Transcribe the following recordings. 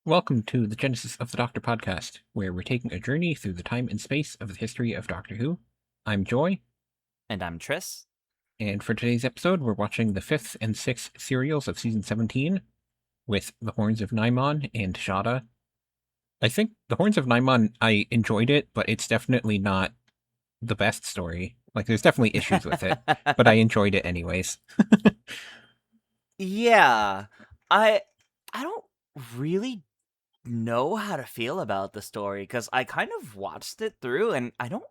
Welcome to the Genesis of the Doctor podcast, where we're taking a journey through the time and space of the history of Doctor Who. I'm Joy, And I'm Tris. and for today's episode, we're watching the 5th and 6th serials of season 17 with the Horns of Nimon and Shada. I think the Horns of Nimon, I enjoyed it, but it's definitely not the best story. Like, there's definitely issues with it, but I enjoyed it anyways. Yeah. I don't really know how to feel about the story because I kind of watched it through and I don't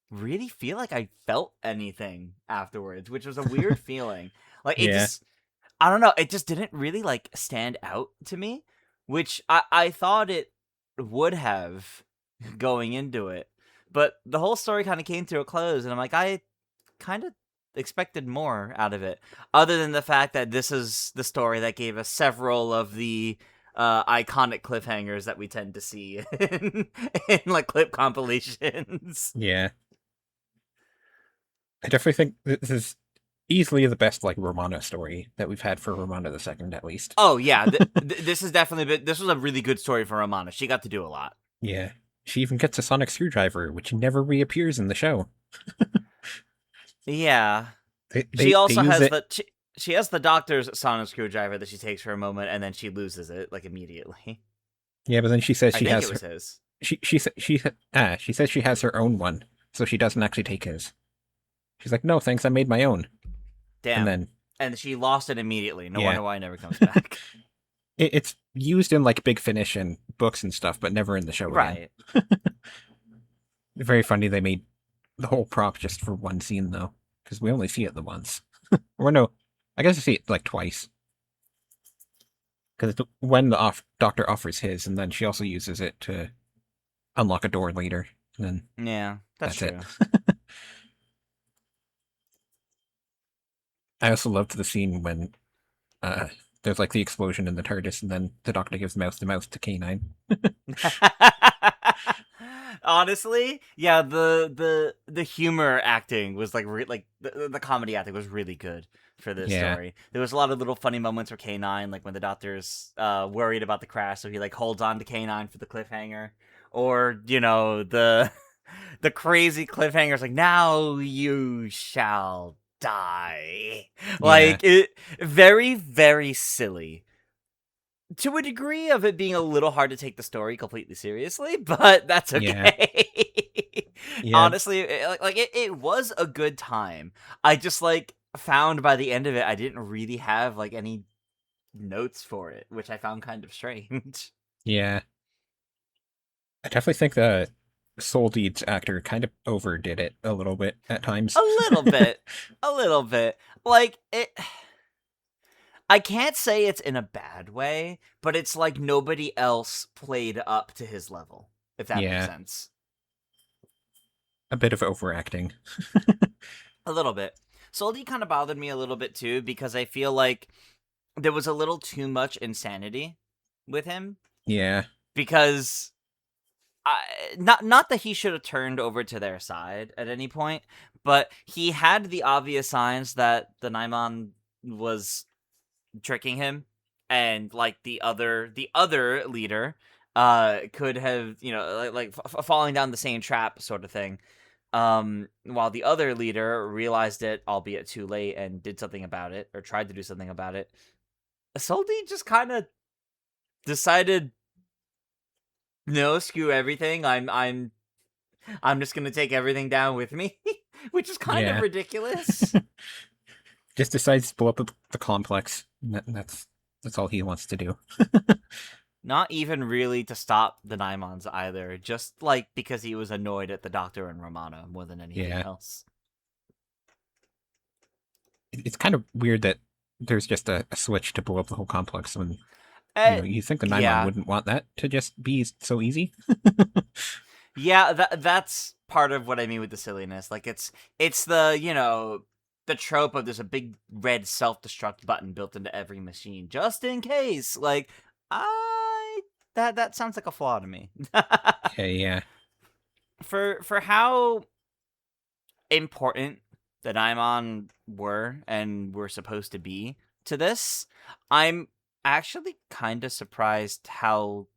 really feel like I felt anything afterwards, which was a weird feeling. Like it Yeah. just I don't know, it just didn't really like stand out to me, which I thought it would have going into it. But the whole story kind of came to a close and I'm like I kind of expected more out of it, other than the fact that this is the story that gave us several of the iconic cliffhangers that we tend to see in like clip compilations. Yeah. I definitely think this is easily the best, like, Romana story that we've had for Romana the Second, at least. Oh yeah, this is definitely this was a really good story for Romana. She got to do a lot. Yeah. She even gets a sonic screwdriver, which never reappears in the show. Yeah, she They also use has it. she has the doctor's sonic screwdriver that she takes for a moment and then she loses it like immediately. Yeah, but then she says I she think has it her. was his. She says she has her own one, so she doesn't actually take his. She's like, no, thanks, I made my own. And Damn. then, And she lost it immutely. No yeah, wonder why it never comes back. it's used in like Big Finish and books and stuff, but never in the show again. Right. Very funny they made the whole prop just for one scene though, because we only see it the once. Or no, I guess I see it like twice. Because when the doctor offers his, and then she also uses it to unlock a door later, and then Yeah, that's that's it. true. I also loved the scene when uh, there's like the explosion in the TARDIS, and then the Doctor gives mouth to mouth to K9. Honestly, yeah, the humor acting was like the comedy acting was really good for this Yeah, story. There was a lot of little funny moments for K9, like when the doctor's worried about the crash, so he like holds on to K9 for the cliffhanger, or the crazy cliffhangers like now you shall die, yeah, like it very very silly to a degree of it being a little hard to take the story completely seriously, but that's yeah, okay. yeah. Honestly, it was a good time. I just like found by the end of it, I didn't really have like any notes for it, which I found kind of strange. Yeah. I definitely think the Soul Deeds actor kind of overdid it a little bit at times. A little bit, a little bit. Like it. I can't say it's in a bad way, but it's like nobody else played up to his level, if that makes Yeah, sense. a bit of overacting. A little bit. Soldi kind of bothered me a little bit too because I feel like there was a little too much insanity with him Yeah, because I, not that he should have turned over to their side at any point, but he had the obvious signs that the Naimon was tricking him, and like the other leader could have falling down the same trap sort of thing, while the other leader realized it, albeit too late, and did something about it, or tried to do something about it. Soldi just kind of decided, no, screw everything. I'm just gonna take everything down with me, which is kind of yeah. ridiculous. Just decides to blow up the complex. That's all he wants to do. Not even really to stop the Naimons either, just like because he was annoyed at the Doctor and Romana more than anything Yeah, else. it's kind of weird that there's just a switch to blow up the whole complex when Uh, you think the Naimon yeah, wouldn't want that to just be so easy. yeah, that's part of what I mean with the silliness. Like it's the trope of there's a big red self-destruct button built into every machine just in case. Like I that sounds like a flaw to me. Okay, yeah, For how important the Daimon were and were supposed to be to this, I'm actually kind of surprised how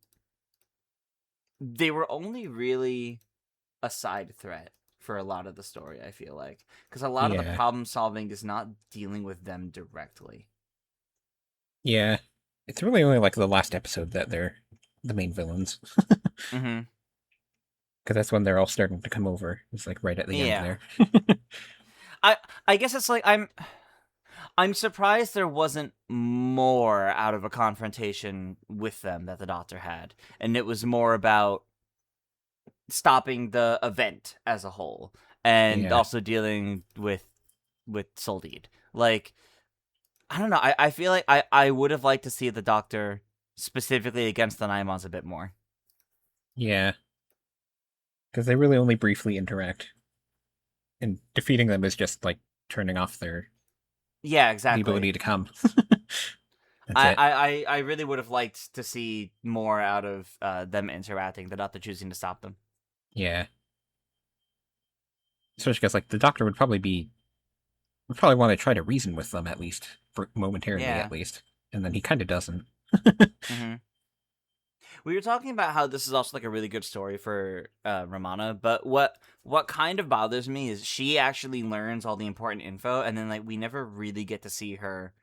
they were only really a side threat for a lot of the story, I feel like. Because a lot of the Yeah. problem solving is not dealing with them directly. Yeah. It's really only like the last episode that they're the main villains. Mm-hmm. Because that's when they're all starting to come over. It's like right at the end Yeah. there. I I guess it's like I'm surprised there wasn't more out of a confrontation with them that the Doctor had. And it was more about stopping the event as a whole and Yeah. also dealing with Soldeed. Like, I don't know. I feel like I would have liked to see the Doctor specifically against the Nimons a bit more. Yeah. Because they really only briefly interact. And defeating them is just like turning off Yeah, the exactly. ability to come. That's it. I really would have liked to see more out of them interacting, the Doctor choosing to stop them. Yeah. Especially because like the doctor would probably want to try to reason with them at least, for momentarily Yeah. at least. And then he kind of doesn't. Mm-hmm. We were talking about how this is also like a really good story for Romana, but what kind of bothers me is she actually learns all the important info, and then like we never really get to see her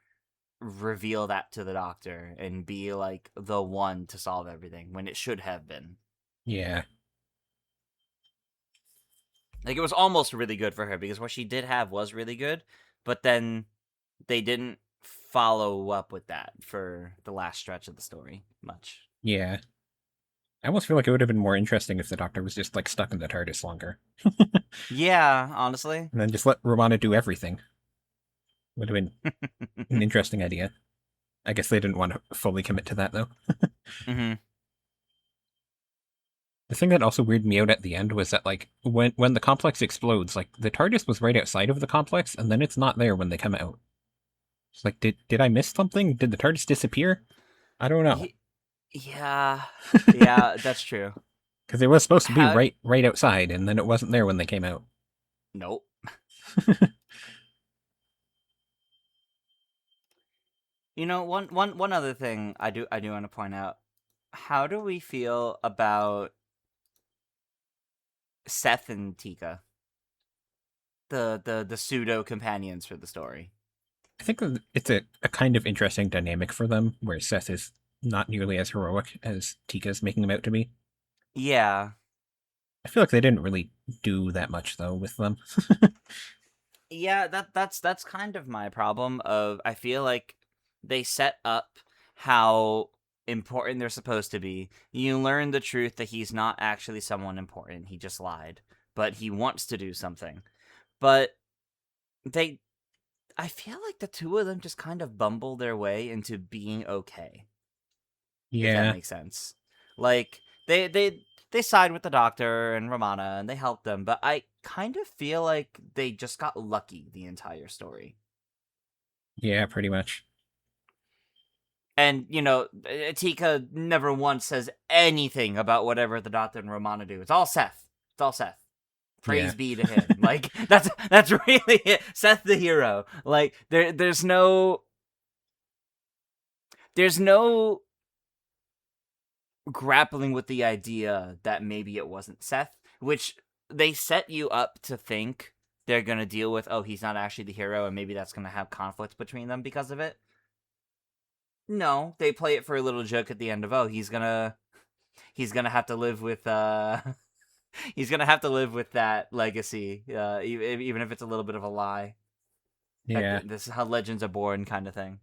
reveal that to the Doctor and be like the one to solve everything when it should have been. Yeah. Like it was almost really good for her because what she did have was really good, but then they didn't follow up with that for the last stretch of the story much. Yeah. I almost feel like it would have been more interesting if the doctor was just like stuck in the TARDIS longer. Yeah, honestly. And then just let Romana do everything. Would have been an interesting idea. I guess they didn't want to fully commit to that though. Hmm. The thing that also weirded me out at the end was that like when the complex explodes, like the TARDIS was right outside of the complex, and then it's not there when they come out. It's like did I miss something? Did the TARDIS disappear? I don't know. Yeah, yeah, that's true. Because it was supposed to be How? right outside, and then it wasn't there when they came out. Nope. You know, one other thing I do want to point out. How do we feel about Seth and Tika, the pseudo companions for the story? I think it's a kind of interesting dynamic for them, where Seth is not nearly as heroic as Tika's making him out to be. Yeah, I feel like they didn't really do that much though with them. yeah. That's kind of my problem. Of I feel like they set up how important they're supposed to be. You learn the truth that he's not actually someone important. He just lied, but he wants to do something. But they I feel like the two of them just kind of bumble their way into being okay, if that Yeah, makes sense. Like they side with the Doctor and Romana and they help them, but I kind of feel like they just got lucky the entire story. yeah, pretty much. And you know, Tika never once says anything about whatever the Doctor and Romana do. It's all Seth. It's all Seth. Yeah, Praise be to him. Like that's really it. Seth the hero. Like there's no grappling with the idea that maybe it wasn't Seth, which they set you up to think they're going to deal with, oh, he's not actually the hero, and maybe that's going to have conflict between them because of it. No, they play it for a little joke at the end of, oh, he's gonna have to live with he's gonna have to live with that legacy, even if it's a little bit of a lie. yeah. This is how legends are born, kind of thing.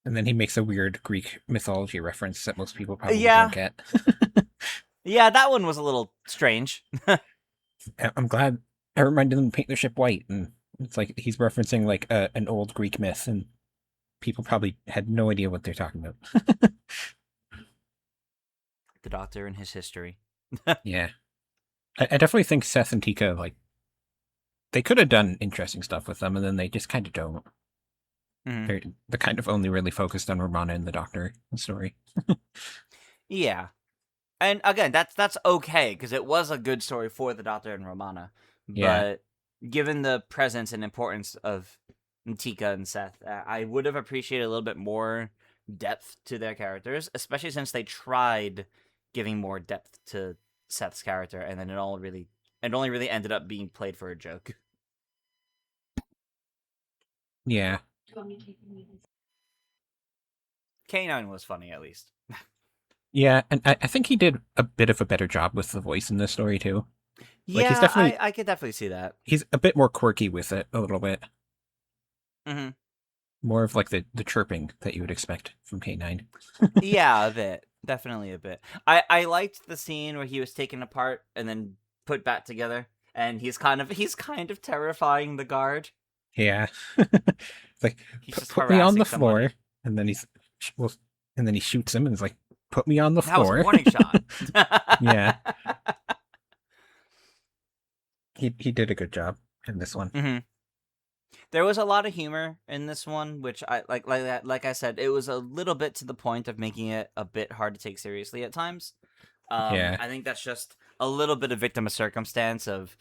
And then he makes a weird Greek mythology reference that most people probably don't Yeah, get. yeah, that one was a little strange. I'm glad I reminded them to paint their ship white, and it's like he's referencing like an old Greek myth, and people probably had no idea what they're talking about. The Doctor and his history. Yeah, I definitely think Seth and Tika like they could have done interesting stuff with them, and then they just kind of don't. Mhm. They're kind of only really focused on Romana and the Doctor story. Yeah, and again, that's okay because it was a good story for the Doctor and Romana, Yeah, but given the presence and importance of Tika and Seth, I would have appreciated a little bit more depth to their characters, especially since they tried giving more depth to Seth's character, and then it only really ended up being played for a joke. Yeah. K9 was funny, at least. Yeah, and I think he did a bit of a better job with the voice in this story too. Like he's Yeah, definitely I could definitely see that. he's a bit more quirky with it, a little bit. Hmm. More of like the chirping that you would expect from K9. Yeah, a bit. Definitely a bit. I liked the scene where he was taken apart and then put back together, and he's kind of terrifying the guard. Yeah. It's like He's just put me on harassing the somebody. floor, and then well, and then he shoots him, and it's like put me on the That was a floor. warning shot. Yeah, he did a good job in this one. Hmm. There was a lot of humor in this one, which I like I said, it was a little bit to the point of making it a bit hard to take seriously at times. Yeah, I think that's just a little bit of victim of circumstance of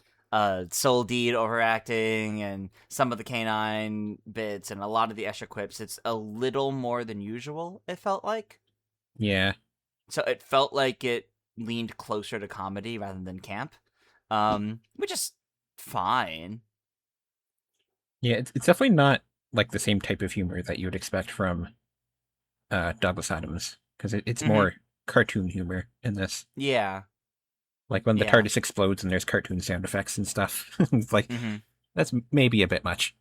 Soul Deed overacting and some of the canine bits and a lot of the extra quips. It's a little more than usual, it felt like. yeah, So it felt like it leaned closer to comedy rather than camp. Which is fine. yeah. It's definitely not like the same type of humor that you would expect from Douglas Adams, because it's Hmm. more cartoon humor in this. Yeah. Like when the Yeah. TARDIS explodes and there's cartoon sound effects and stuff. It's like Hmm. that's maybe a bit much.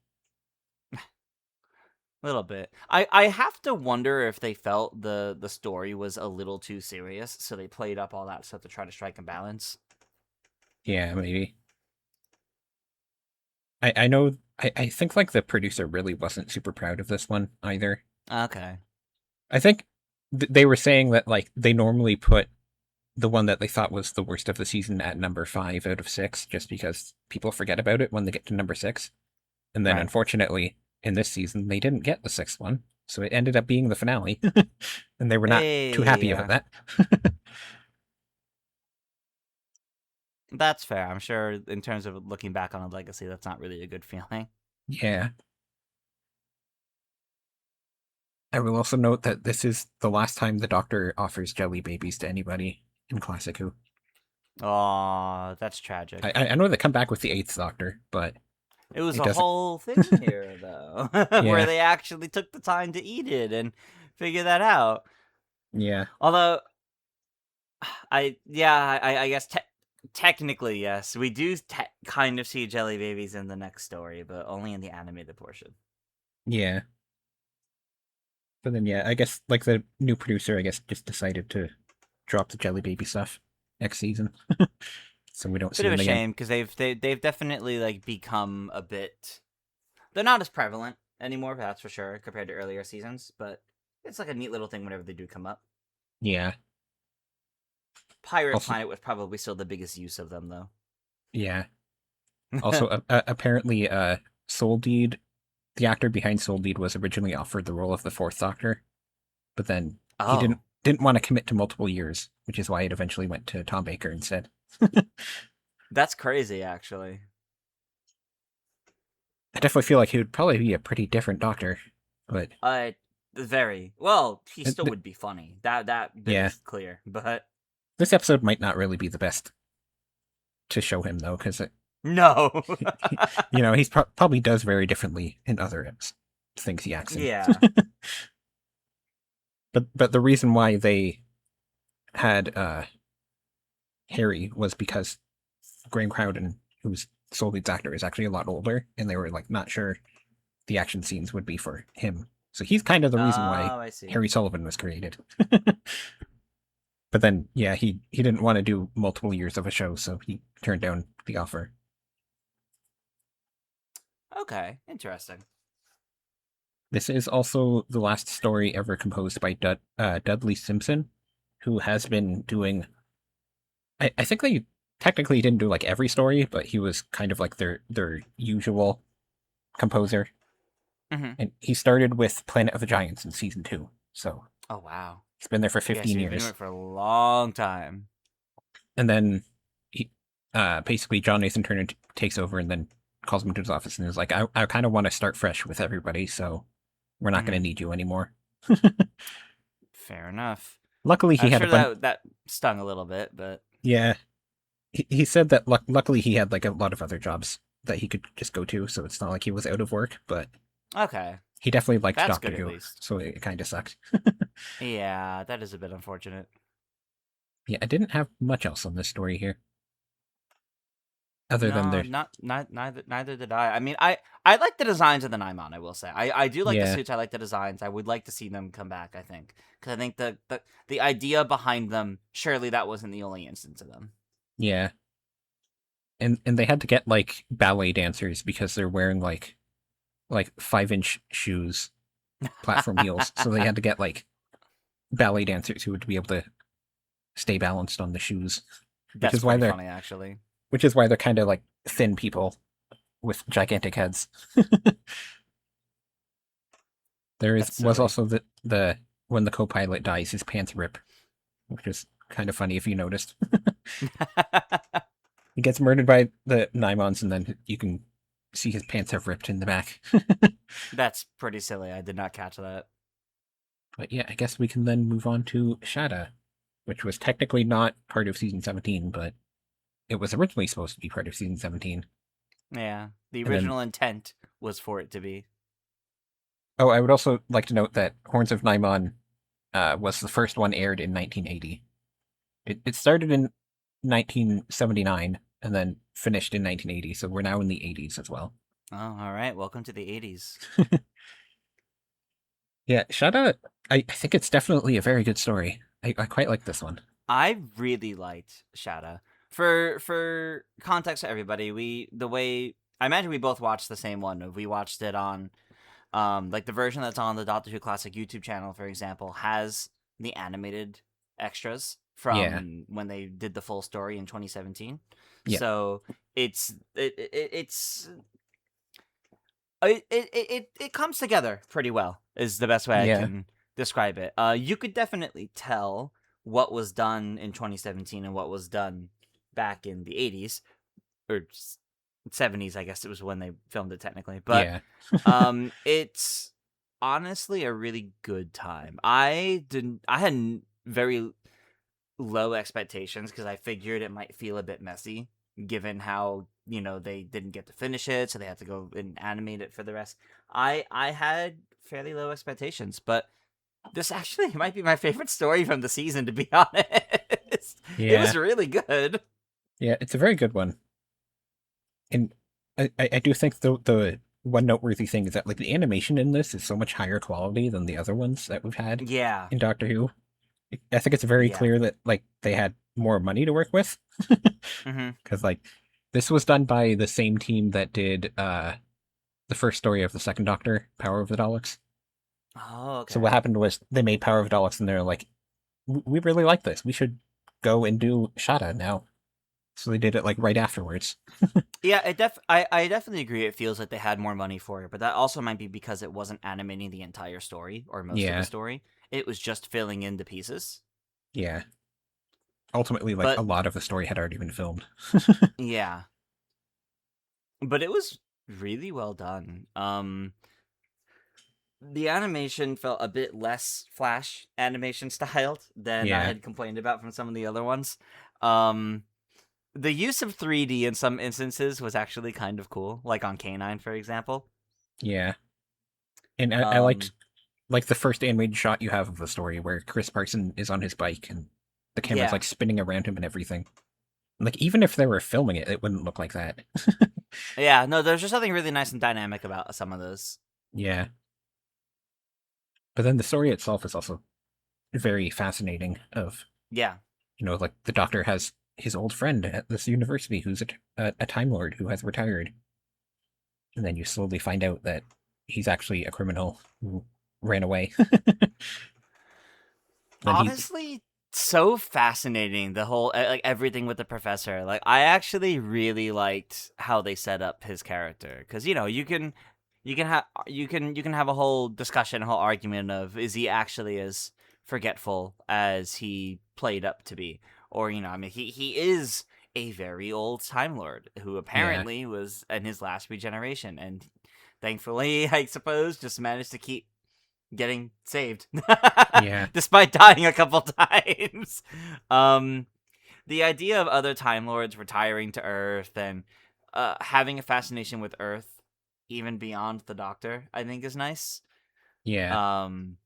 Little bit. I have to wonder if they felt the story was a little too serious, so they played up all that stuff to try to strike a balance. Yeah, maybe. I know. I think like the producer really wasn't super proud of this one either. Okay. I think they were saying that like they normally put the one that they thought was the worst of the season at number 5 out of 6, just because people forget about it when they get to number 6. And then Right. unfortunately, in this season, they didn't get the 6th one, so it ended up being the finale, and they were not too happy about Hey, that. that's fair. I'm sure in terms of looking back on a legacy, that's not really a good feeling. Yeah. I will also note that this is the last time the Doctor offers jelly babies to anybody in Classic Who. Aw, that's tragic. I know they come back with the 8th Doctor, but It was it a doesn't. whole thing here, though, where Yeah, they actually took the time to eat it and figure that out. yeah, Although, I guess technically, yes, we do kind of see jelly babies in the next story, but only in the animated portion. yeah. But then, yeah, I guess like the new producer, I guess, just decided to drop the jelly baby stuff next season, so we don't see Bit of a them again. shame because they've definitely like become a bit. They're not as prevalent anymore, that's for sure, compared to earlier seasons. But it's like a neat little thing whenever they do come up. Yeah. Pirate Also, Planet was probably still the biggest use of them, though. yeah. Also, apparently, Soul Deed, the actor behind Soul Deed, was originally offered the role of the 4th Doctor, but then he Oh, didn't want to commit to multiple years, which is why it eventually went to Tom Baker instead. that's crazy, actually. I definitely feel like he would probably be a pretty different Doctor, but Very well. He uh, still th- would be funny. That bit yeah, is clear, but this episode might not really be the best to show him though, because no. he's probably does very differently in other things he acts in. Yeah. But the reason why they had Harry was because Graham Crowden, who's Soul Lead's actor, is actually a lot older, and they were like not sure the action scenes would be for him. So he's kind of the reason why Oh, I see. Harry Sullivan was created. But then, yeah, he didn't want to do multiple years of a show, so he turned down the offer. Okay, interesting. This is also the last story ever composed by Dudley Simpson, who has been doing. I think they technically didn't do like every story, but he was kind of like their usual composer. Hmm. And he started with Planet of the Giants in season 2, so Oh wow. he's been there for Yeah, so 15 you've been doing years. it for a long time. And then he, basically John Leeson takes over and then calls him to his office and is like, I kind of want to start fresh with everybody, so we're not going to Mhm. need you anymore. Fair enough. Luckily, he I'm had a sure bunch. that stung a little bit, but Yeah, he said that luckily he had like a lot of other jobs that he could just go to, so it's not like he was out of work. But okay. he definitely liked That's Doctor good at Who, least. so it kind of sucked. Yeah, that is a bit unfortunate. Yeah, I didn't have much else on this story here, other than No, there's neither did I. I mean, I like the designs of the Naimon. I will say, I do like the yeah, suits. I like the designs. I would like to see them come back. I think because I think the idea behind them. Surely that wasn't the only instance of them. yeah, and they had to get like ballet dancers because they're wearing like 5-inch shoes, platform heels, so they had to get like ballet dancers who would be able to stay balanced on the shoes, which That's is why pretty they're funny, actually. kind of like thin people with gigantic heads. There is That's was silly. also the when the co-pilot dies, his pants rip, which is kind of funny if you noticed. He gets murdered by the Nimons, and then you can see his pants have ripped in the back. That's pretty silly. I did not catch that. But yeah, I guess we can then move on to Shada, which was technically not part of season 17, but it was originally supposed to be part of season 17. Yeah, the And then, original intent was for it to be. oh, I would also like to note that Horns of Nimon was the first one aired in 1980. It started in 1979 and then finished in 1980, so we're now in the 80s as well. Oh, all right. Welcome to the '80s. Yeah, Shada, I think it's definitely a very good story. I quite like this one. I really liked Shada. For context to everybody, the way I imagine we both watched the same one. We watched it on like the version that's on the Doctor Who Classic YouTube channel, for example, has the animated extras Yeah, from when they did the full story in 2017. yeah, So it's it comes together pretty well is the best way I yeah, can describe it. You could definitely tell what was done in 2017 and what was done back in the 80s or 70s, I guess it was when they filmed it technically. But yeah, it's honestly a really good time. I had very low expectations because I figured it might feel a bit messy given how, they didn't get to finish it, so they had to go and animate it for the rest. I had fairly low expectations, but this actually might be my favorite story from the season, to be honest. It yeah, was really good. yeah. It's a very good one, and I do think the one noteworthy thing is that like the animation in this is so much higher quality than the other ones that we've had Yeah. in Doctor Who. I think it's very Yeah. clear that like they had more money to work with Mhm. because like this was done by the same team that did the first story of the second Doctor, Power of the Daleks. Oh, So what okay. happened was they made Power of the Daleks and they're like, we really like this. We should go and do Shada now. So they did it like right afterwards. Yeah, I definitely agree. It feels like they had more money for it, but that also might be because it wasn't animating the entire story or most of the Yeah, story. It was just filling in the pieces. yeah. Ultimately, like a But lot of the story had already been filmed. yeah, but it was really well done. The animation felt a bit less Flash animation styled than I Yeah, had complained about from some of the other ones. Um, the use of 3D in some instances was actually kind of cool, like on K9, for example. yeah. And I liked Um, like the first animated shot you have of the story where Chris Parson is on his bike and the camera's yeah, like spinning around him and everything. Like even if they were filming it, it wouldn't look like that. yeah. No, there's just something really nice and dynamic about some of those. Yeah. But then the story itself is also very fascinating of, Yeah. like the doctor has his old friend at this university who's a Time Lord who has retired. And then you slowly find out that he's actually a criminal who ran away. Then he, Honestly, so fascinating the whole like everything with the professor. Like I actually really liked how they set up his character cuz you can have a whole discussion, a whole argument of is he actually as forgetful as he played up to be, or I mean he is a very old time lord who yeah, apparently was in his last regeneration and thankfully I suppose just managed to keep getting saved, Yeah. despite dying a couple times. The idea of other Time Lords retiring to Earth and having a fascination with Earth, even beyond the Doctor, I think is nice. Yeah. Um,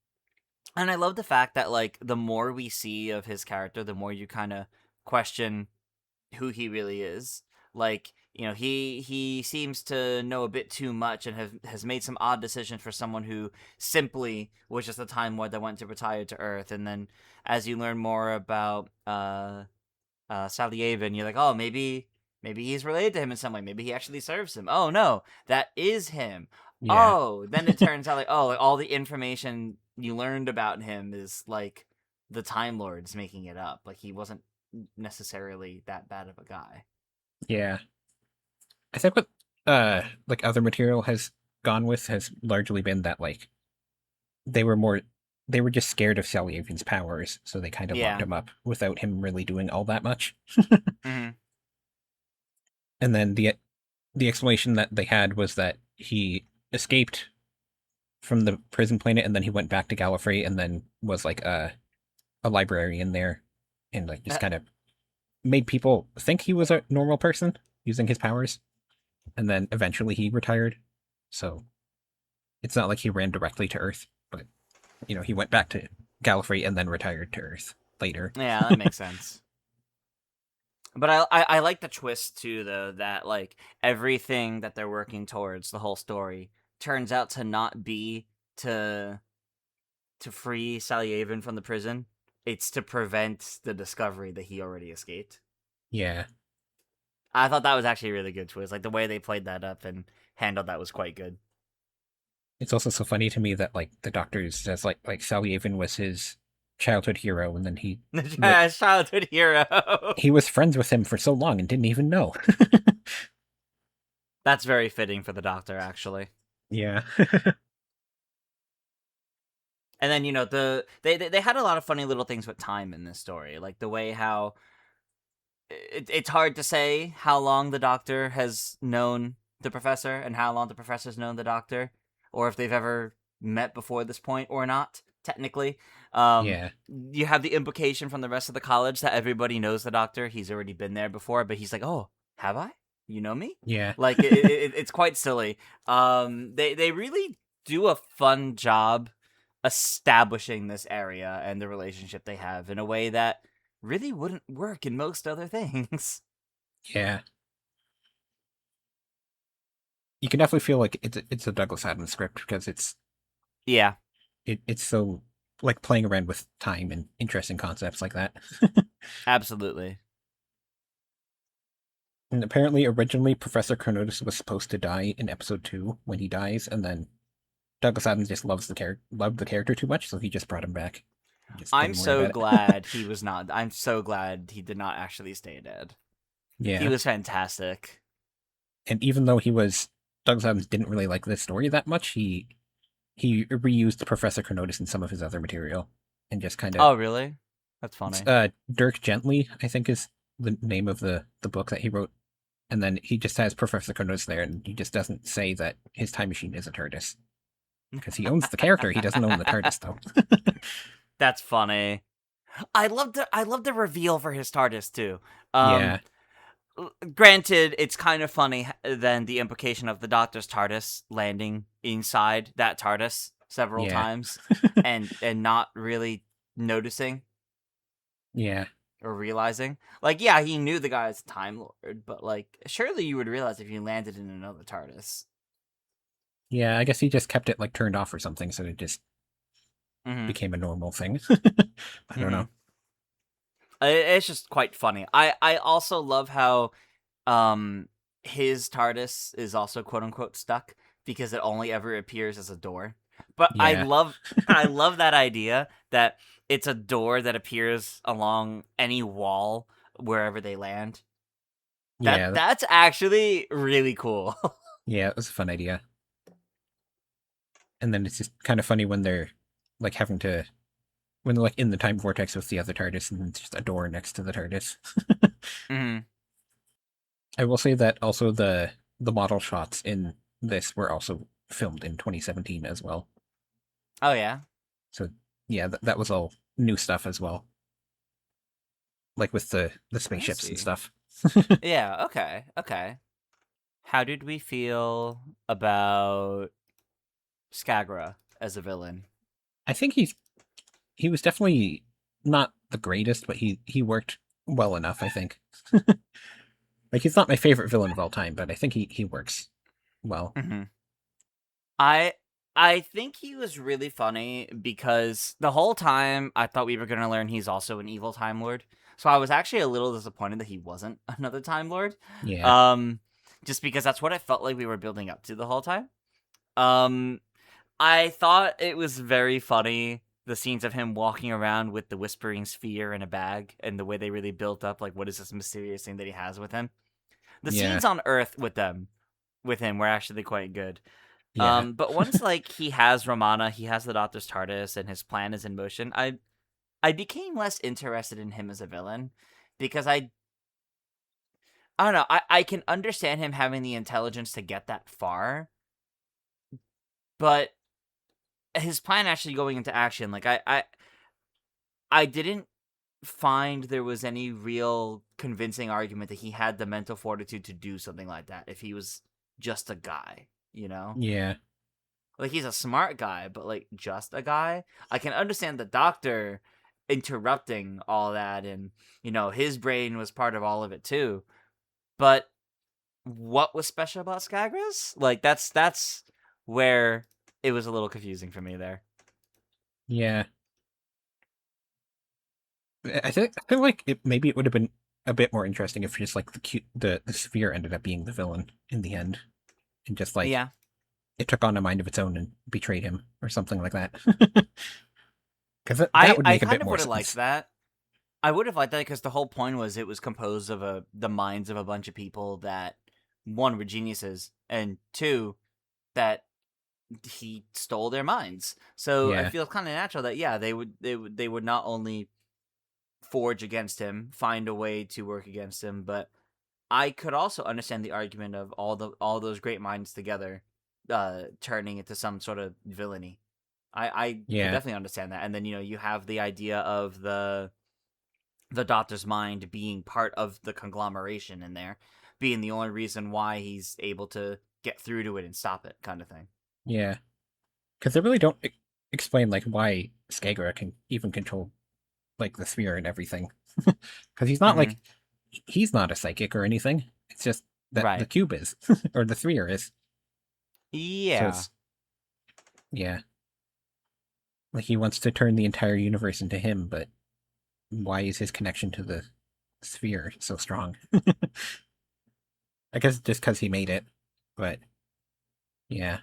and I love the fact that like the more we see of his character, the more you kind of question who he really is. Like, you know, he seems to know a bit too much and has made some odd decisions for someone who simply was just a Time Lord that went to retire to Earth. And then as you learn more about Salyevan, you're like, oh, maybe he's related to him in some way. Maybe he actually serves him. Oh no, that is him. Yeah. Oh, then it turns out like, oh, like, all the information you learned about him is like the Time Lords making it up. Like he wasn't necessarily that bad of a guy. Yeah. I think what like other material has gone with has largely been that like they were more they were just scared of Salyavin's powers, so they kind of locked Yeah. him up without him really doing all that much. Hmm. And then the explanation that they had was that he escaped from the prison planet and then he went back to Gallifrey and then was like a librarian there and like just kind of made people think he was a normal person using his powers. And then eventually he retired. So it's not like he ran directly to Earth, but he went back to Gallifrey and then retired to Earth later. Yeah, that makes sense. But I like the twist too, though, that like everything that they're working towards, the whole story, turns out to not be to free Salyavan from the prison. It's to prevent the discovery that he already escaped. Yeah. I thought that was actually a really good twist. Like the way they played that up and handled that was quite good. It's also so funny to me that like the doctor says like Salyaven was his childhood hero and then Childhood hero. he was friends with him for so long and didn't even know. That's very fitting for the Doctor, actually. Yeah. And then they had a lot of funny little things with time in this story, like the way how it's hard to say how long the Doctor has known the Professor and how long the Professor's known the Doctor, or if they've ever met before this point or not. Technically, Yeah. you have the implication from the rest of the college that everybody knows the Doctor. He's already been there before, but he's like, "Oh, have I? You know me?" Yeah. Like it's quite silly. They really do a fun job establishing this area and the relationship they have in a way that really wouldn't work in most other things. Yeah. You can definitely feel like it's a Douglas Adams script because Yeah, it's so like playing around with time and interesting concepts like that. absolutely. And apparently, originally, Professor Chronotis was supposed to die in episode 2 when he dies, and then Douglas Adams just loved the character too much, so he just brought him back. Just I'm didn't worry so about it. glad he was not. I'm so glad he did not actually stay dead. He Yeah, was fantastic. and even though Douglas Adams didn't really like this story that much, he reused Professor Chronotis in some of his other material, and just kind of Oh, really? That's funny. Dirk Gently, I think is the name of the book that he wrote. And then he just has Professor Chronotis there, and he just doesn't say that his time machine is a TARDIS. Because he owns the character, he doesn't own the TARDIS, though. That's funny. I love the reveal for his TARDIS too. Um, Yeah, Granted, it's kind of funny than the implication of the Doctor's TARDIS landing inside that TARDIS several yeah, times, and not really noticing yeah. or realizing. Like, yeah, he knew the guy was a Time Lord, but like, surely you would realize if you landed in another TARDIS. Yeah, I guess he just kept it, like, turned off or something, so it just Mm-hmm. became a normal thing. I don't Mm-hmm. know. It's just quite funny. I also love how um his TARDIS is also quote unquote stuck because it only ever appears as a door. But Yeah, I love that idea that it's a door that appears along any wall wherever they land. yeah, That's actually really cool. yeah, it was a fun idea. And then it's just kind of funny when they're, like, when they're, like, in the time vortex with the other TARDIS, and it's just a door next to the TARDIS. Hmm. I will say that also the model shots in this were also filmed in 2017 as well. Oh yeah. So yeah, that was all new stuff as well, like with the I spaceships and see. stuff. Yeah. Okay. Okay. How did we feel about Skagra as a villain? I think he was definitely not the greatest, but he worked well enough. I think. Like he's not my favorite villain of all time, but I think he works well. Hmm. I I think he was really funny because the whole time I thought we were gonna learn he's also an evil Time Lord. So I was actually a little disappointed that he wasn't another Time Lord. Yeah, Um, just because that's what I felt like we were building up to the whole time. Um, I thought it was very funny the scenes of him walking around with the whispering sphere in a bag and the way they really built up like what is this mysterious thing that he has with him. The yeah, scenes on Earth with him were actually quite good. yeah, But once like he has Romana, he has the Doctor's TARDIS, and his plan is in motion, I became less interested in him as a villain because I don't know, I can understand him having the intelligence to get that far, but his plan actually going into action, like I didn't find there was any real convincing argument that he had the mental fortitude to do something like that if he was just a guy, you know? yeah, Like he's a smart guy, but like just a guy. I can understand the Doctor interrupting all that, and his brain was part of all of it too. But what was special about Skagras? Like that's where it was a little confusing for me there. yeah. I feel like maybe it would have been a bit more interesting if just like the sphere ended up being the villain in the end, and just like Yeah, it took on a mind of its own and betrayed him or something like that. Because that I would I make a kind bit of more would have liked sense. that. I would have liked that because the whole point was it was composed of the minds of a bunch of people that one were geniuses and two that he stole their minds. So I Yeah, feel kind of natural that yeah, they would not only forge against him, find a way to work against him, but I could also understand the argument of all those great minds together turning into some sort of villainy. I could yeah, definitely understand that. And then you have the idea of the Doctor's mind being part of the conglomeration in there, being the only reason why he's able to get through to it and stop it, kind of thing. yeah. Because they really don't explain like why Skagra can even control like the sphere and everything. Because Hmm. he's not a psychic or anything. It's just that the Right. cube is or the sphere is. So Yeah. it's yeah, like he wants to turn the entire universe into him, but why is his connection to the sphere so strong? I guess just because he made it, but yeah,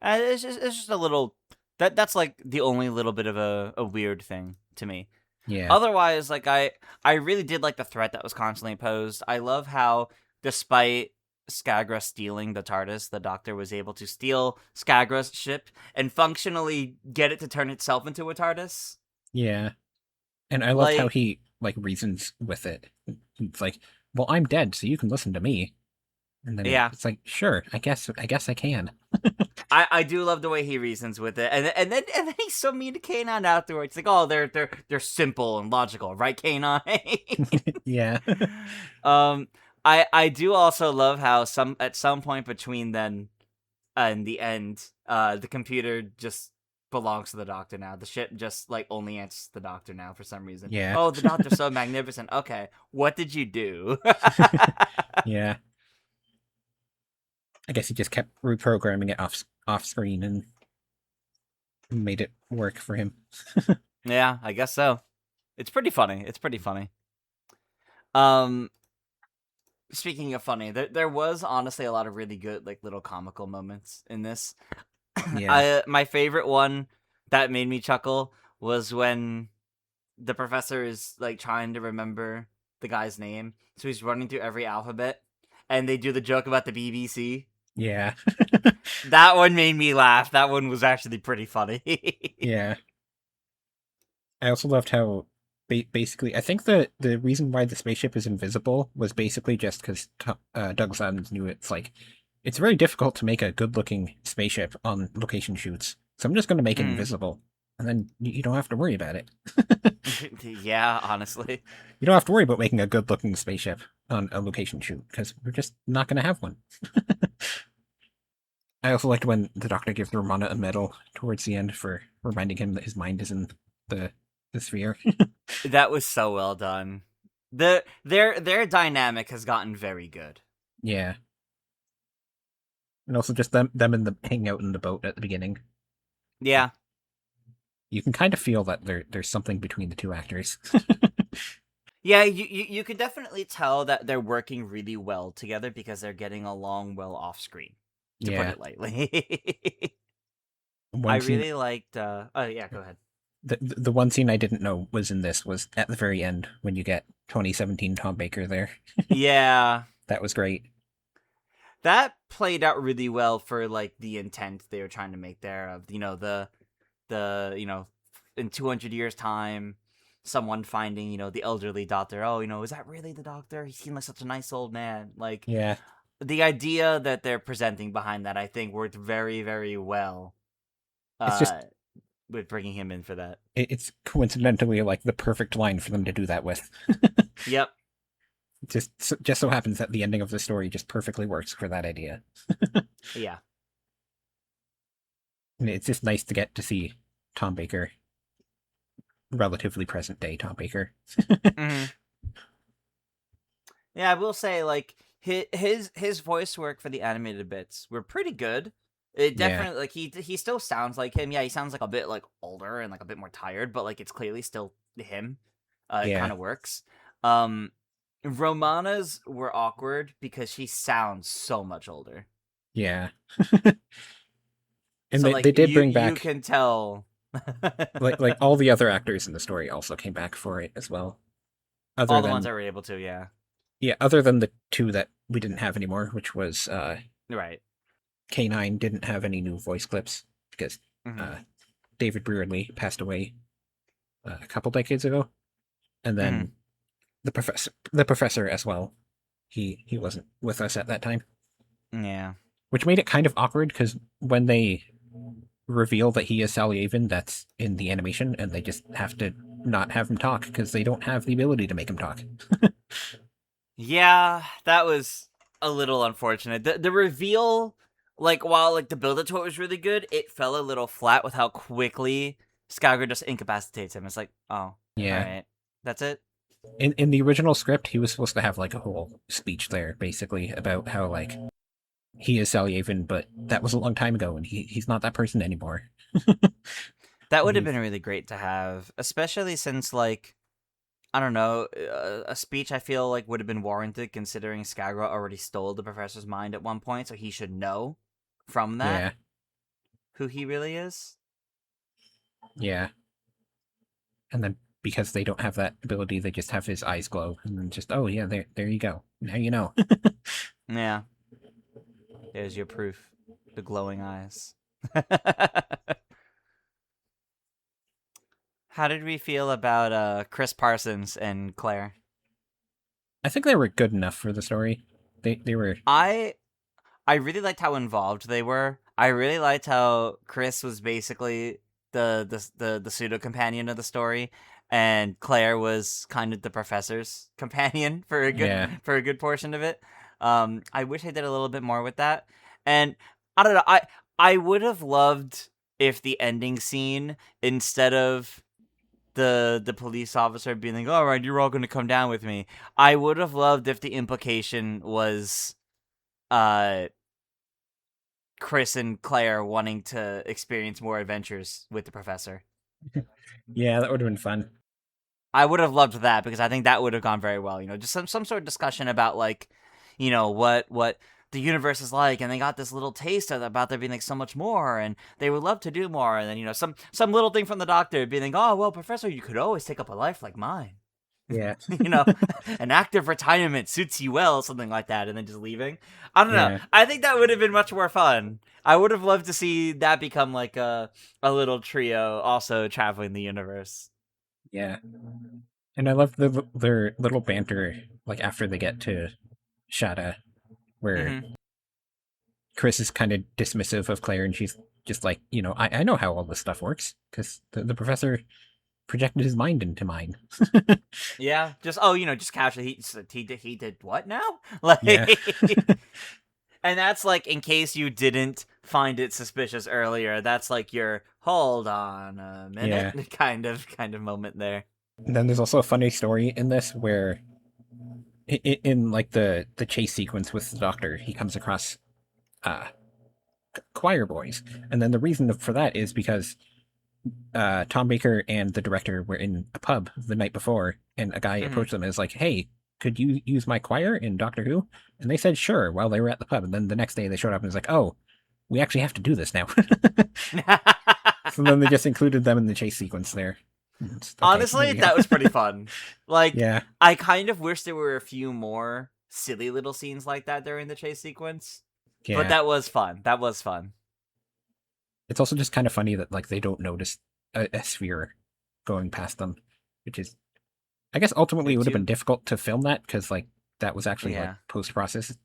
It's just a little that's like the only little bit of a weird thing to me. yeah, Otherwise, like I really did like the threat that was constantly posed. I love how despite Skagra stealing the TARDIS, the Doctor was able to steal Skagra's ship and functionally get it to turn itself into a TARDIS. yeah. And I loved how Like, he like reasons with it. It's like, well, I'm dead, so you can listen to me. And then yeah, it's like, sure, I guess I can. I do love the way he reasons with it, and then he's so mean to Kanon afterwards. Like, oh, they're simple and logical, right, Kanon? Yeah, um, I do also love how at some point between then and the end, the computer just belongs to the Doctor now. The ship just like only answers the Doctor now for some reason. yeah, Oh, the Doctor's so magnificent. Okay, what did you do? yeah. I guess he just kept reprogramming it off screen and made it work for him. Yeah, I guess so. It's pretty funny. It's pretty funny. Um, Speaking of funny, there was honestly a lot of really good like little comical moments in this. Yeah, I my favorite one that made me chuckle was when the professor is like trying to remember the guy's name, so he's running through every alphabet, and they do the joke about the BBC. yeah, That one made me laugh. That one was actually pretty funny. yeah. I also loved how basically I think the reason why the spaceship is invisible was basically just because Douglas Adams knew it's like it's very difficult to make a good looking spaceship on location shoots. So I'm just going to make it Mm. invisible, and then you don't have to worry about it. Yeah, honestly. You don't have to worry about making a good-looking spaceship on a location shoot because we're just not going to have one. I also liked when the Doctor gives Romana a medal towards the end for reminding him that his mind is in the the sphere. That was so well done. Their dynamic has gotten very good. Yeah, and also just them in the hanging out in the boat at the beginning. Yeah. You can kind of feel that there's something between the two actors. Yeah, you can definitely tell that they're working really well together because they're getting along well off screen, to put Yeah, it lightly. I one scene. really liked oh yeah, go ahead. The one scene I didn't know was in this was at the very end when you get 2017 Tom Baker there. Yeah. That was great. That played out really well for like the intent they were trying to make there of, the in 200 years time someone finding, the elderly doctor. Oh, is that really the doctor? He seemed like such a nice old man. Like Yeah, the idea that they're presenting behind that, I think, worked very, very well it's uh just with bringing him in for that. it's coincidentally like the perfect line for them to do that with. Yep. Just so happens that the ending of the story just perfectly works for that idea. Yeah. And it's just nice to get to see Tom Baker, relatively present day Tom Baker. Hmm. Yeah, I will say, like, his voice work for the animated bits were pretty good. It Yeah, definitely, like, he still sounds like him. Yeah, he sounds like a bit like older and like a bit more tired, but like it's clearly still him. It kind yeah, of works. Um, Romana's were awkward because she sounds so much older. yeah. And So they, like they did bring you back can tell. like all the other actors in the story also came back for it as well. Other All the ones than that were able to, yeah. yeah, other than the two that we didn't have anymore, which was Right. K9 didn't have any new voice clips because Hmm. uh, David Brierley passed away a couple decades ago, and Hmm. then the professor as well. He wasn't with us at that time, Yeah. which made it kind of awkward because when they reveal that he is Salyaven, that's in the animation, and they just have to not have him talk because they don't have the ability to make him talk. Yeah, that was a little unfortunate. The reveal, like while like the build up to it was really good, it fell a little flat with how quickly Skagger just incapacitates him. It's like, oh, all Yeah. right, that's it. In the original script, he was supposed to have like a whole speech there, basically about how like he is Salyaven, but that was a long time ago, and he's not that person anymore. That would have He's been really great to have, especially since like I don't know, a speech I feel like would have been warranted considering Skagger already stole the professor's mind at one point, so he should know from that yeah, who he really is. yeah, and then because they don't have that ability, they just have his eyes glow, and then just oh yeah, there you go. Now you know. Yeah, there's your proof. The glowing eyes. How did we feel about Chris Parsons and Claire? I think they were good enough for the story. They were I I really liked how involved they were. I really liked how Chris was basically the pseudo companion of the story, and Claire was kind of the professor's companion for a good yeah portion of it. I wish I did a little bit more with that, and I don't know. I would have loved if the ending scene, instead of the police officer being like, "All right, you're all going to come down with me," I would have loved if the implication was uh Chris and Claire wanting to experience more adventures with the professor. yeah that would have been fun. I would have loved that because I think that would have gone very well. Just some sort of discussion about like, what the universe is like, and they got this little taste about there being like so much more, and they would love to do more. And then some little thing from the doctor being like, "Oh well, Professor, you could always take up a life like mine." Yeah, you know, an active retirement suits you well, something like that, and then just leaving. I don't know. yeah, I think that would have been much more fun. I would have loved to see that become like a little trio also traveling the universe. yeah. And I love their little banter like after they get to Shada, where Hmm. Chris is kind of dismissive of Claire, and she's just like, I know how all this stuff works because the professor projected his mind into mine. Yeah, just casually. He did what now? Like, Yeah. and that's like in case you didn't find it suspicious earlier. That's like your hold on a minute Yeah. kind of moment there. And then there's also a funny story in this where in like the chase sequence with the doctor, he comes across uh choir boys. And then the reason for that is because Tom Baker and the director were in a pub the night before, and a guy approached them and was like, "Hey, could you use my choir in Doctor Who?" And they said, "Sure," while they were at the pub. And then the next day they showed up and was like, "Oh, we actually have to do this now." So then they just included them in the chase sequence there. Okay, Honestly, that was pretty fun. Like, yeah, I kind of wish there were a few more silly little scenes like that during the chase sequence. yeah. But that was fun. That was fun. It's also just kind of funny that like they don't notice a sphere going past them, which is, I guess, ultimately it would have been difficult to film that because like that was actually like post process.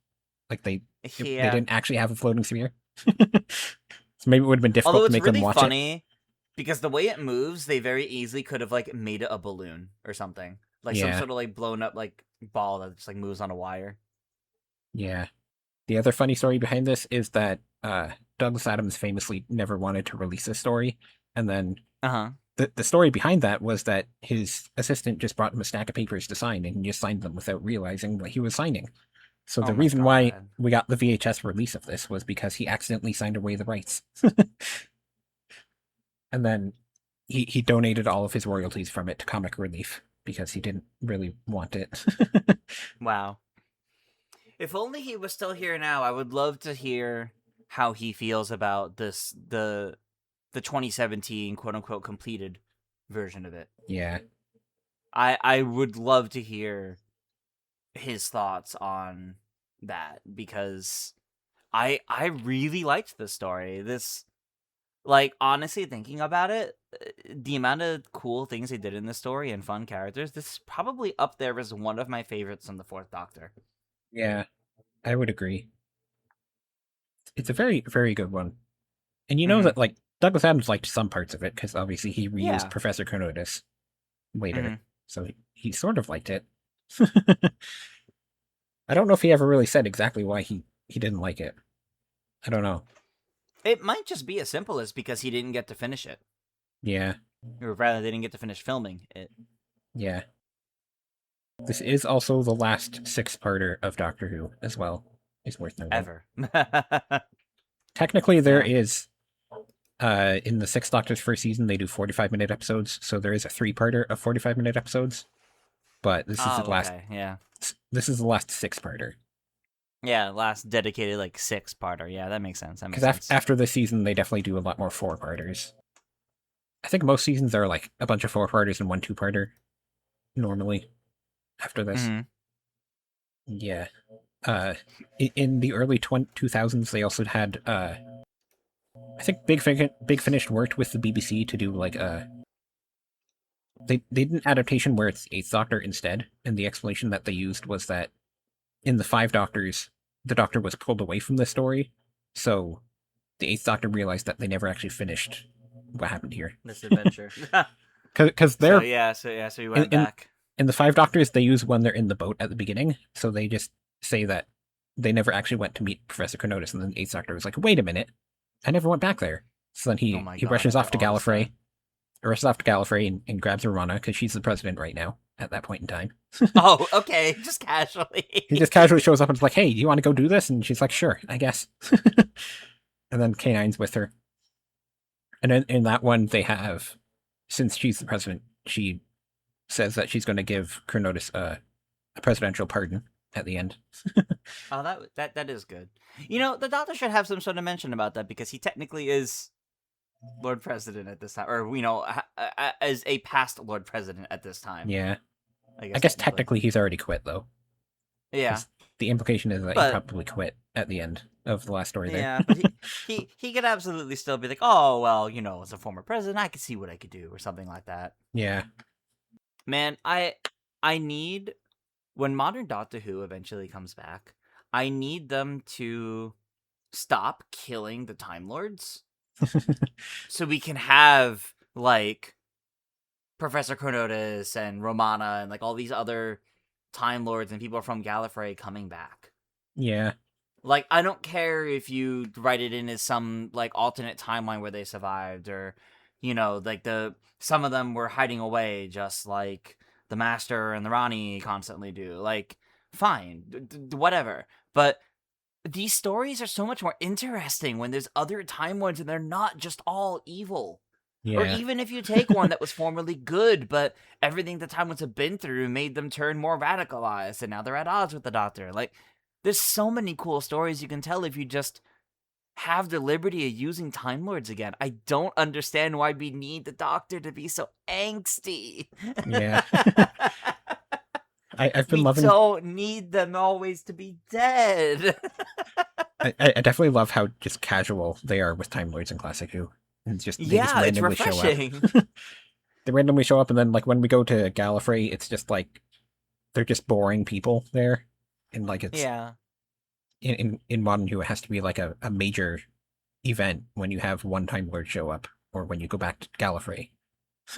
Like they didn't actually have a floating sphere, so maybe it would have been difficult to make them watch it. Although it's really funny because the way it moves, they very easily could have like made it a balloon or something, like some sort of like blown up like ball that just like moves on a wire. Yeah. The other funny story behind this is that Douglas Adams famously never wanted to release this story, and then the story behind that was that his assistant just brought him a stack of papers to sign, and he just signed them without realizing what he was signing. So the reason why we got the VHS release of this was because he accidentally signed away the rights. And then he donated all of his royalties from it to Comic Relief because he didn't really want it. Wow. If only he was still here now, I would love to hear how he feels about this the 2017 quote unquote completed version of it. Yeah. I would love to hear his thoughts on that because I really liked this story. This, like, honestly thinking about it, the amount of cool things they did in this story and fun characters, this is probably up there as one of my favorites in the Fourth Doctor. Yeah, I would agree. It's a very, very good one. And you know that, like, Douglas Adams liked some parts of it, because obviously he reused Professor Conotus later. So he sort of liked it. I don't know if he ever really said exactly why he didn't like it. I don't know. It might just be as simple as because he didn't get to finish it. Yeah. Or rather, they didn't get to finish filming it. Yeah. This is also the last 6-parter of Doctor Who as well. It's worth noting. Ever. Technically, there is, in the 6th Doctor's first season, they do 45-minute episodes, so there is a 3-parter of 45-minute episodes. But this is the last. Yeah. This is the last 6-parter. Yeah, last dedicated like 6-parter. Yeah, that makes sense. Because after this season, they definitely do a lot more 4-parters. I think most seasons are like a bunch of 4-parters and 1 2-parter. Normally, after this. Yeah. In the early 2000s, they also had I think Big Finish worked with the BBC to do like they did an adaptation where it's the 8th Doctor instead, and the explanation that they used was that in the 5 Doctors, the Doctor was pulled away from the story, so the 8th Doctor realized that they never actually finished what happened here. This adventure. Because they're so we went back. In the 5 Doctors, they use when they're in the boat at the beginning, so they just say that they never actually went to meet Professor Conotus, and then the 8th Doctor was like, wait a minute, I never went back there. So then he rushes off to Gallifrey, and grabs Arana, because she's the president right now, at that point in time. Oh, okay, just casually. He just casually shows up and is like, hey, do you want to go do this? And she's like, sure, I guess. And then K9's with her. And then in that one, they have, since she's the president, she says that she's going to give Conotus a presidential pardon at the end. Oh, that is good. You know, the Doctor should have some sort of mention about that because he technically is Lord President at this time, or as a past Lord President at this time. Yeah, I guess technically he's already quit though. Yeah, the implication is that he probably quit at the end of the last story there. Yeah, but he could absolutely still be like, oh well, as a former president, I could see what I could do, or something like that. Yeah. Man, I need, when modern Doctor Who eventually comes back, I need them to stop killing the Time Lords so we can have, like, Professor Chronotis and Romana and, like, all these other Time Lords and people from Gallifrey coming back. Yeah. Like, I don't care if you write it in as some, like, alternate timeline where they survived, or, you know, like, some of them were hiding away, just like the Master and the Rani constantly do. Like, fine, whatever. But these stories are so much more interesting when there's other Time Lords and they're not just all evil. Or Yeah. even if you take one that was formerly good, but everything the Time Lords have been through made them turn more radicalized, and now they're at odds with the Doctor. Like, there's so many cool stories you can tell if you just have the liberty of using Time Lords again. I don't understand why we need the Doctor to be so angsty. Yeah. I've been We loving. don't need them always to be dead. I definitely love how just casual they are with Time Lords in Classic Who. And just, they just Yeah, it's randomly show up. refreshing. They randomly show up, and then like when we go to Gallifrey, it's just like they're just boring people there. And like it's Yeah. in Modern Who, it has to be like a major event when you have one Time Lord show up, or when you go back to Gallifrey.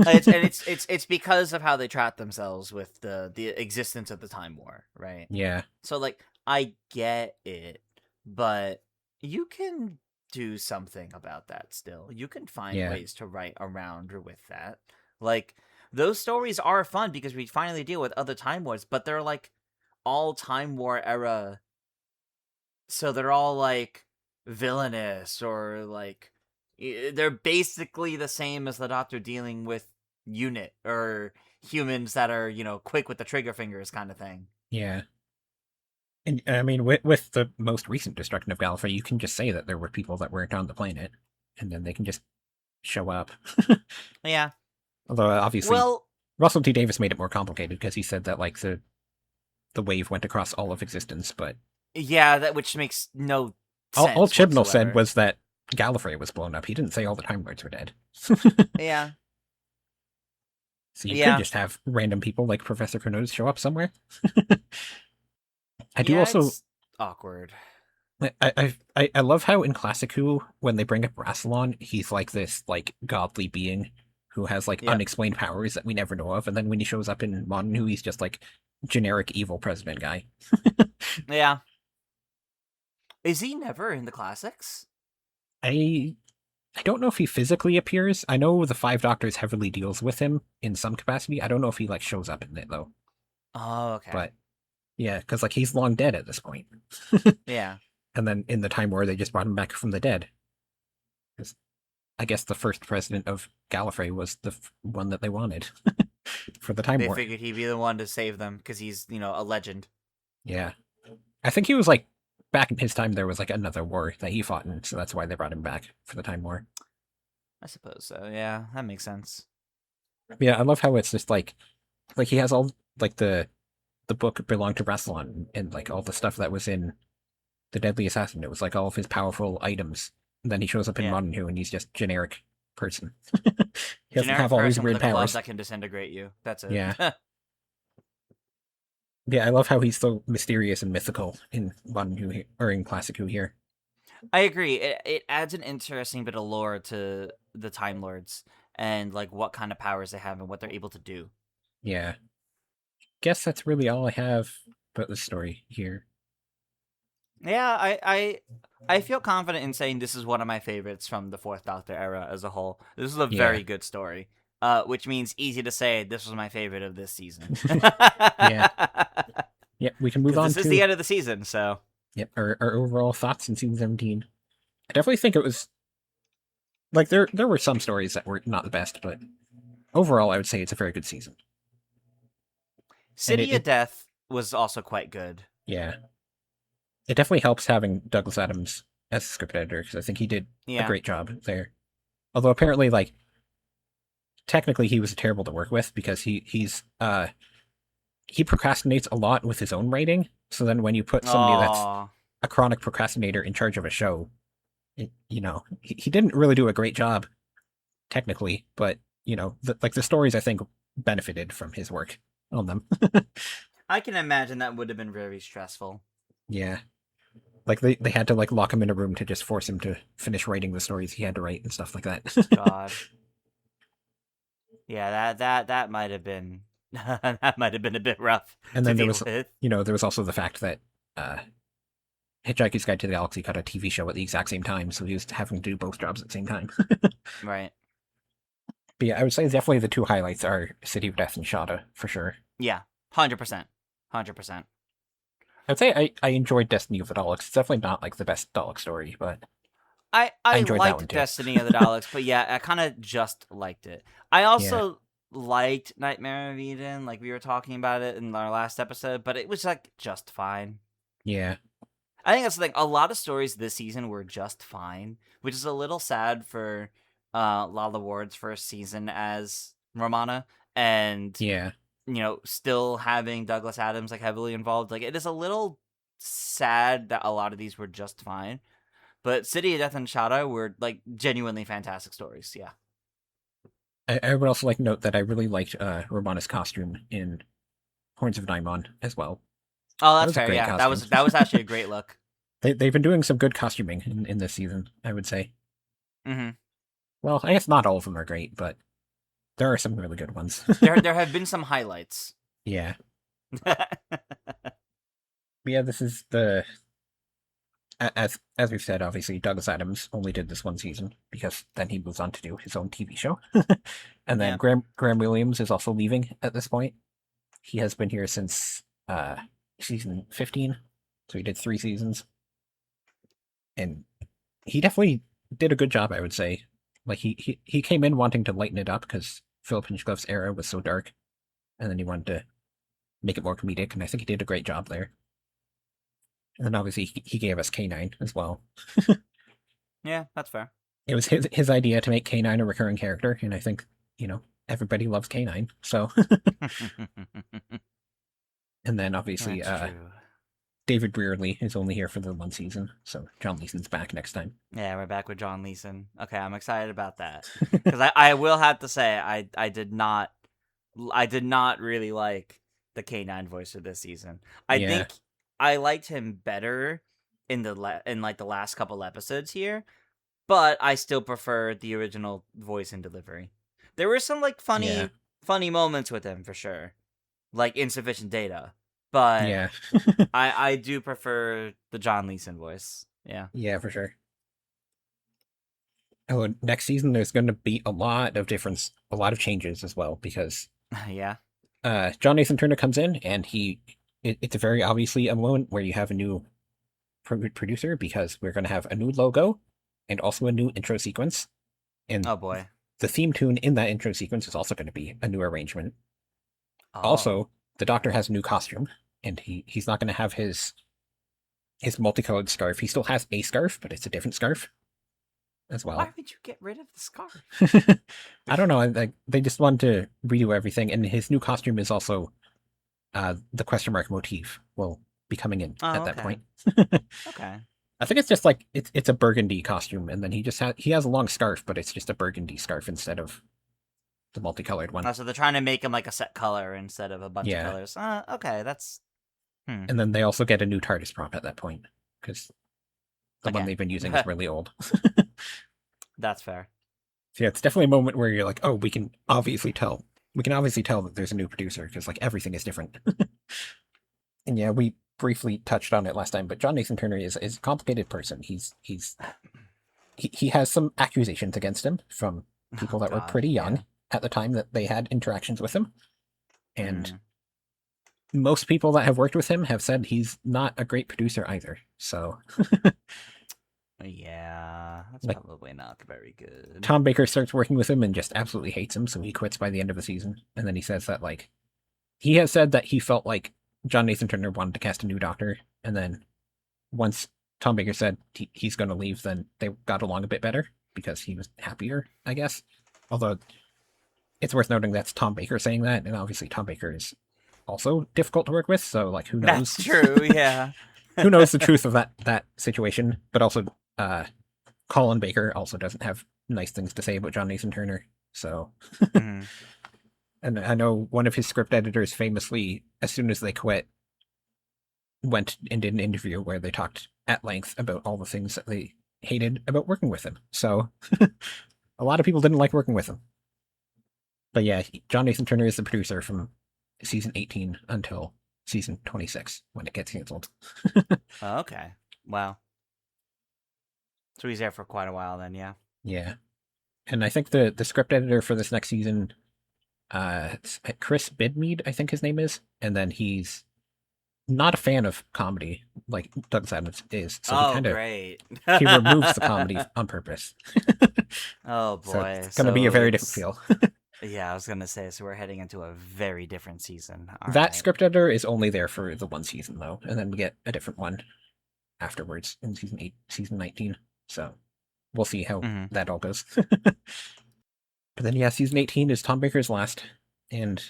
It's because of how they trap themselves with the existence of the Time War, right? Yeah. So, like, I get it, but you can do something about that still. You can find Yeah. ways to write around with that. Like, those stories are fun because we finally deal with other Time Wars, but they're, like, all Time War era. So they're all, like, villainous, or, like, they're basically the same as the Doctor dealing with UNIT, or humans that are, you know, quick with the trigger fingers kind of thing. Yeah. And I mean, with the most recent destruction of Gallifrey, you can just say that there were people that weren't on the planet, and then they can just show up. Yeah. Although obviously, Well, Russell T Davies made it more complicated because he said that like the wave went across all of existence, but yeah, that which makes no all sense Chibnall said whatsoever. was that Gallifrey was blown up. He didn't say all the Time Lords were dead. Yeah. So you could Yeah. just have random people like Professor Chronotis show up somewhere. I do Yeah, also. it's awkward. I love how in Classic Who, when they bring up Rassilon, he's like this like godly being who has like Yep. unexplained powers that we never know of, and then when he shows up in Modern Who, he's just like generic evil president guy. Yeah. Is he never in the classics? I don't know if he physically appears. I know the Five Doctors heavily deals with him in some capacity. I don't know if he like shows up in it though. Oh, okay. But yeah, because like he's long dead at this point. Yeah. And then in the Time War, they just brought him back from the dead. 'Cause I guess the first president of Gallifrey was the one that they wanted for the Time They War. figured he'd be the one to save them because he's, you know, a legend. Yeah. I think he was like, back in his time, there was like another war that he fought in, so that's why they brought him back for the Time War. I suppose so. Yeah, that makes sense. Yeah, I love how it's just like he has all like the book belonged to Rassilon, and like all the stuff that was in the Deadly Assassin. It was like all of his powerful items. And then he shows up in Yeah. Modern Who, and he's just generic person. He doesn't Generic have all these person weird with a glove powers. that can disintegrate you. That's it. Yeah. Yeah, I love how he's so mysterious and mythical in Modern Who or in Classic Who here. I agree. It adds an interesting bit of lore to the Time Lords and like what kind of powers they have and what they're able to do. Yeah. Guess that's really all I have about the story here. Yeah, I feel confident in saying this is one of my favorites from the Fourth Doctor era as a whole. This is a very good story. Which means easy to say this was my favorite of this season. Yeah. Yeah, we can move on This to is the end of the season, so yep, our overall thoughts in season 17. I definitely think it was like there were some stories that were not the best, but overall I would say it's a very good season. City of Death was also quite good. Yeah. It definitely helps having Douglas Adams as a script editor, because I think he did a great job there. Although apparently, like, technically he was terrible to work with because he procrastinates a lot with his own writing. So then when you put somebody that's a chronic procrastinator in charge of a show, you know, he didn't really do a great job technically, but you know, the stories I think benefited from his work on them. I can imagine that would have been very stressful. Yeah. Like they had to like lock him in a room to just force him to finish writing the stories he had to write and stuff like that. God. Yeah, that might have been that might have been a bit rough And to then there deal was, with. there was also the fact that uh, Hitchhiker's Guide to the Galaxy got a TV show at the exact same time, so he was having to do both jobs at the same time. Right. But yeah, I would say definitely the two highlights are City of Death and Shada, for sure. Yeah. 100%. 100%. I'd say I enjoyed Destiny of the Daleks. It's definitely not like the best Dalek story, but I enjoyed that one liked too. Destiny of the Daleks, but yeah, I kind of just liked it. I Yeah. also liked Nightmare of Eden, like we were talking about it in our last episode, but it was like just fine. Yeah. I think that's the thing. A lot of stories this season were just fine, which is a little sad for Lala Ward's first season as Romana, and Yeah. still having Douglas Adams like heavily involved. Like it is a little sad that a lot of these were just fine. But City of Death and Shada were like genuinely fantastic stories. Yeah. I would also like to note that I really liked Romana's costume in Horns of Nimon as well. Oh, That that's was a fair. great Yeah, costume. that was actually a great look. They've been doing some good costuming in this season, I would say. Hmm. Well, I guess not all of them are great, but there are some really good ones. There have been some highlights. Yeah. But yeah, this is the as we've said, obviously Douglas Adams only did this one season because then he moves on to do his own TV show. And then Yeah. Graham Williams is also leaving at this point. He has been here since season 15, so he did 3 seasons, and he definitely did a good job, I would say. Like he came in wanting to lighten it up because Philip Hinchcliffe's era was so dark, and then he wanted to make it more comedic, and I think he did a great job there. And then obviously he gave us K9 as well. Yeah, that's fair. It was his idea to make K9 a recurring character, and I think, everybody loves K9. So, and then obviously That's true. David Brierley is only here for the 1 season, so John Leeson's back next time. Yeah, we're back with John Leeson. Okay, I'm excited about that because I will have to say I did not really like the K9 voice for this season. I think I liked him better in the last couple episodes here, but I still prefer the original voice and delivery. There were some like funny moments with him for sure, like insufficient data, but Yeah. I do prefer the John Leeson voice. Yeah. Yeah, for sure. Oh, next season there's going to be a lot of changes as well, because Yeah. John Nathan Turner comes in, and it's a very obviously a moment where you have a new producer, because we're going to have a new logo and also a new intro sequence. And Oh boy. the theme tune in that intro sequence is also going to be a new arrangement. Oh. Also, the Doctor has a new costume, and he's not going to have his multicolored scarf. He still has a scarf, but it's a different scarf as well. Why would you get rid of the scarf? I don't know. Like, they just wanted to redo everything, and his new costume is also the question mark motif will be coming in at that point. Okay. I think it's just like it's a burgundy costume, and then he has a long scarf, but it's just a burgundy scarf instead of the multicolored one. Oh, so they're trying to make him like a set color instead of a bunch of colors. Okay, that's. And then they also get a new TARDIS prop at that point, because the one they've been using is really old. That's fair. So yeah, it's definitely a moment where you're like, oh, we can obviously tell that there's a new producer, because like everything is different. And yeah, we briefly touched on it last time, but John Nathan Turner is a complicated person. He has some accusations against him from people that were pretty young at the time that they had interactions with him. And most people that have worked with him have said he's not a great producer either. So yeah, that's probably not very good. Tom Baker starts working with him and just absolutely hates him, so he quits by the end of the season. And then he says that like he has said that he felt like John Nathan Turner wanted to cast a new Doctor, and then once Tom Baker said he's going to leave, then they got along a bit better because he was happier, I guess. Although it's worth noting that's Tom Baker saying that, and obviously Tom Baker is also difficult to work with, so like who knows? That's true, yeah. Who knows the truth of that situation? But also, Colin Baker also doesn't have nice things to say about John Nathan Turner. So, and I know one of his script editors famously, as soon as they quit, went and did an interview where they talked at length about all the things that they hated about working with him. So a lot of people didn't like working with him. But yeah, John Nathan Turner is the producer from season 18 until season 26 when it gets canceled. Oh, okay. Wow. So he's there for quite a while then, yeah. Yeah. And I think the script editor for this next season, it's Chris Bidmead, I think his name is. And then he's not a fan of comedy like Doug Adams is. So he kind of great. he removes the comedy on purpose. Oh boy. So it's going to be a very different feel. Yeah, I was going to say, so we're heading into a very different season. All That right. script editor is only there for the one season, though, and then we get a different one afterwards in season 8, season 19. So we'll see how that all goes. But then, yeah, season 18 is Tom Baker's last, and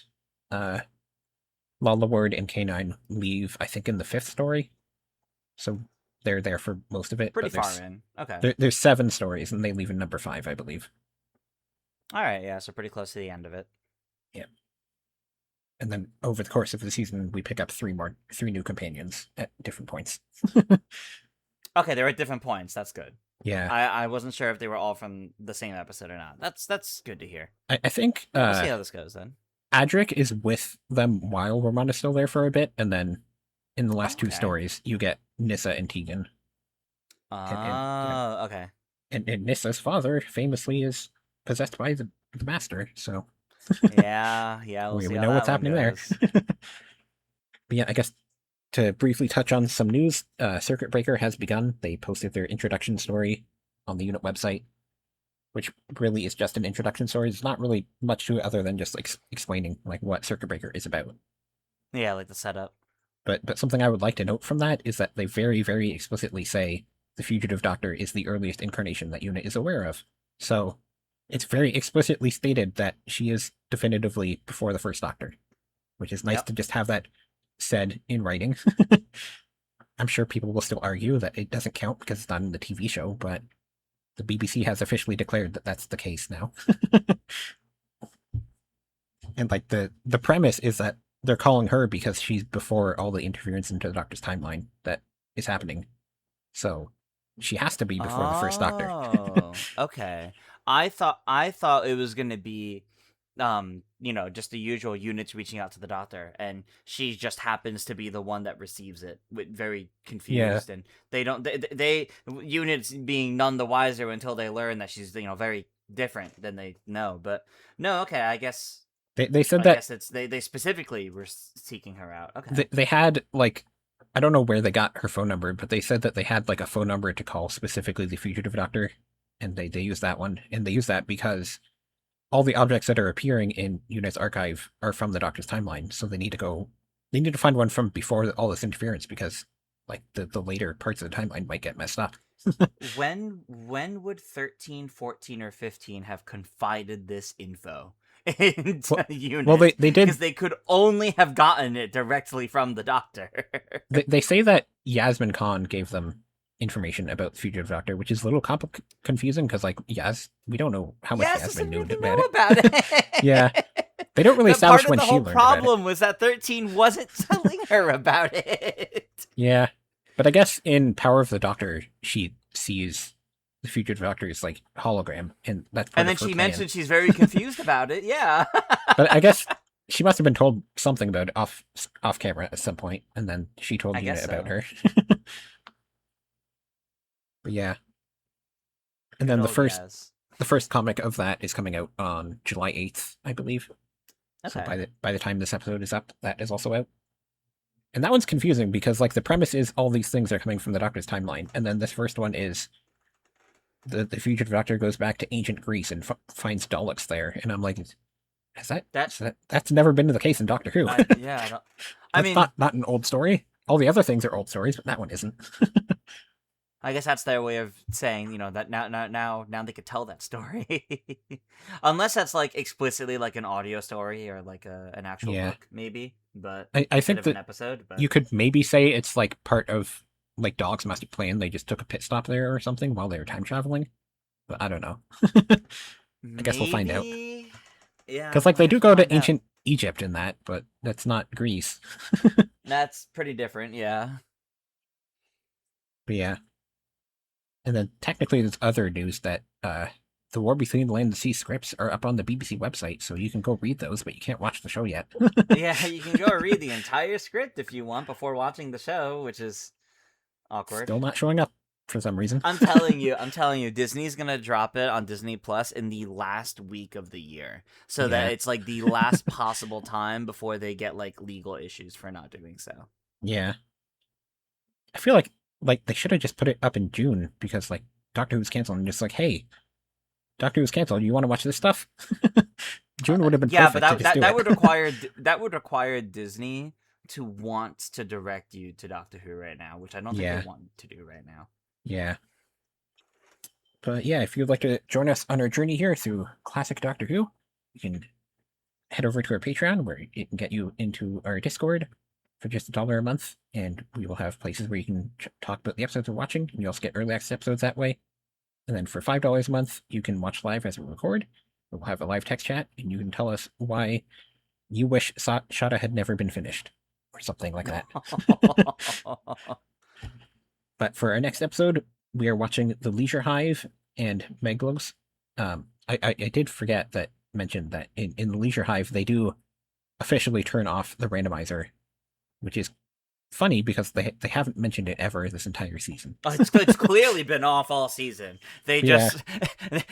Lala Ward and K9 leave, I think, in the 5th story. So they're there for most of it. Pretty but far in. Okay. There's 7 stories, and they leave in number 5, I believe. All right, yeah, so pretty close to the end of it. Yeah. And then over the course of the season, we pick up 3 new companions at different points. Okay, they're at different points. That's good. Yeah. I wasn't sure if they were all from the same episode or not. That's good to hear. I think we'll see how this goes then. Adric is with them while Ramonda's still there for a bit, and then in the last 2 stories, you get Nissa and Tegan. Okay. And Nissa's father famously is possessed by the master, so yeah, we'll we know what's happening there. But yeah, I guess to briefly touch on some news, Circuit Breaker has begun. They posted their introduction story on the unit website, which really is just an introduction story. There's not really much to it other than just like explaining like what Circuit Breaker is about. Yeah, like the setup. But something I would like to note from that is that they very, very explicitly say the Fugitive Doctor is the earliest incarnation that unit is aware of. So it's very explicitly stated that she is definitively before the first Doctor, which is nice to just have that said in writing. I'm sure people will still argue that it doesn't count because it's not in the TV show, but the BBC has officially declared that that's the case now. And like the premise is that they're calling her because she's before all the interference into the Doctor's timeline that is happening. So she has to be before the first Doctor. Oh, okay. I thought it was gonna be, just the usual units reaching out to the Doctor, and she just happens to be the one that receives it, with very confused, and they don't. They units being none the wiser until they learn that she's very different than they know. But no, okay, I guess. They said that. I guess it's they specifically were seeking her out. Okay. They had like. I don't know where they got her phone number, but they said that they had like a phone number to call specifically the Fugitive Doctor, and they used that one, and they used that because all the objects that are appearing in Unit's archive are from the Doctor's timeline, so they need to find one from before all this interference because like the later parts of the timeline might get messed up. When would 13, 14, or 15 have confided this info into Unit? Well, they did because they could only have gotten it directly from the Doctor. they say that Yasmin Khan gave them information about the Fugitive Doctor, which is a little confusing because like we don't know how much Yasmin knew about it. Yeah, they don't really establish when she learned about it. The problem was that 13 wasn't telling her about it. Yeah, but I guess in Power of the Doctor, she sees the Fugitive Doctor's like hologram, and that's part and then of her she plan. mentioned she's very confused about it. Yeah, but I guess she must have been told something about it off camera at some point, and then she told Unit about her. But yeah, and then the first comic of that is coming out on July 8th, I believe. Okay. So by the time this episode is up, that is also out. And that one's confusing because like the premise is all these things are coming from the Doctor's timeline, and then this first one is the Fugitive Doctor goes back to ancient Greece and finds Daleks there, and I'm like, that's never been the case in Doctor Who. I mean, not an old story. All the other things are old stories, but that one isn't. I guess that's their way of saying, that now they could tell that story. Unless that's like explicitly like an audio story or like an actual book, maybe. But I think that an episode, you could maybe say it's like part of like Dog's master plan. They just took a pit stop there or something while they were time traveling. But I don't know. I guess we'll find out. Yeah, because like they do go to ancient Egypt in that, but that's not Greece. That's pretty different, yeah. But yeah. And then technically there's other news that the War Between the Land and the Sea scripts are up on the BBC website, so you can go read those, but you can't watch the show yet. Yeah, you can go read the entire script if you want before watching the show, which is awkward. Still not showing up for some reason. I'm telling you, Disney's gonna drop it on Disney Plus in the last week of the year, so Yeah. that it's like the last possible time before they get like legal issues for not doing so. Yeah. I feel like they should have just put it up in June because like Doctor Who's canceled and just like, hey, Doctor Who's canceled. You want to watch this stuff? June would have been Yeah, perfect but to just do that it. would require Disney to want to direct you to Doctor Who right now, which I don't think Yeah. they want to do right now. Yeah. But yeah, if you'd like to join us on our journey here through classic Doctor Who, you can head over to our Patreon where it can get you into our Discord for just $1 a month, and we will have places where you can talk about the episodes we're watching, and you also get early access episodes that way. And then for $5 a month, you can watch live as we record. We'll have a live text chat, and you can tell us why you wish Shada had never been finished, or something like that. But for our next episode, we are watching The Leisure Hive and Meglos. I did forget that mention that in The Leisure Hive, they do officially turn off the randomizer, which is funny because they haven't mentioned it ever this entire season. It's clearly been off all season. They just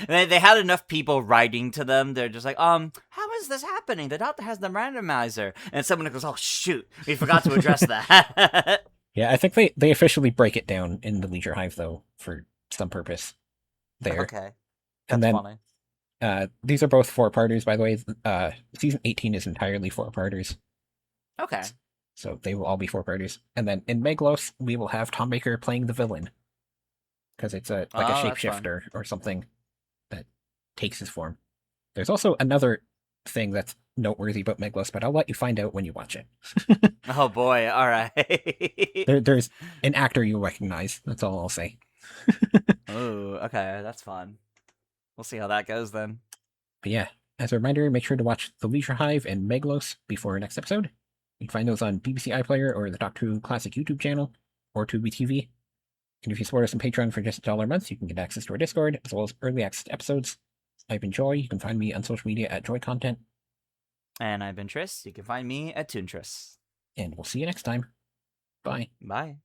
they had enough people writing to them. They're just like, how is this happening? The doctor has the randomizer, and someone goes, "Oh shoot, we forgot to address that." Yeah, I think they officially break it down in The Leisure Hive though for some purpose. There. Okay, and then funny. These are both 4-parters, by the way. Season 18 is entirely 4-parters. Okay. So they will all be 4-parters. And then in Meglos, we will have Tom Baker playing the villain. Because it's a shapeshifter or something that takes his form. There's also another thing that's noteworthy about Meglos, but I'll let you find out when you watch it. Oh boy, alright. There's an actor you'll recognize. That's all I'll say. Oh, okay, that's fun. We'll see how that goes then. But yeah, as a reminder, make sure to watch The Leisure Hive and Meglos before our next episode. You can find those on BBC iPlayer or the Doctor Who Classic YouTube channel, or Tubi TV. And if you support us on Patreon for just $1 a month, you can get access to our Discord, as well as early access to episodes. I've been Joy. You can find me on social media at Joy Content. And I've been Tris. You can find me at Toontress. And we'll see you next time. Bye. Bye.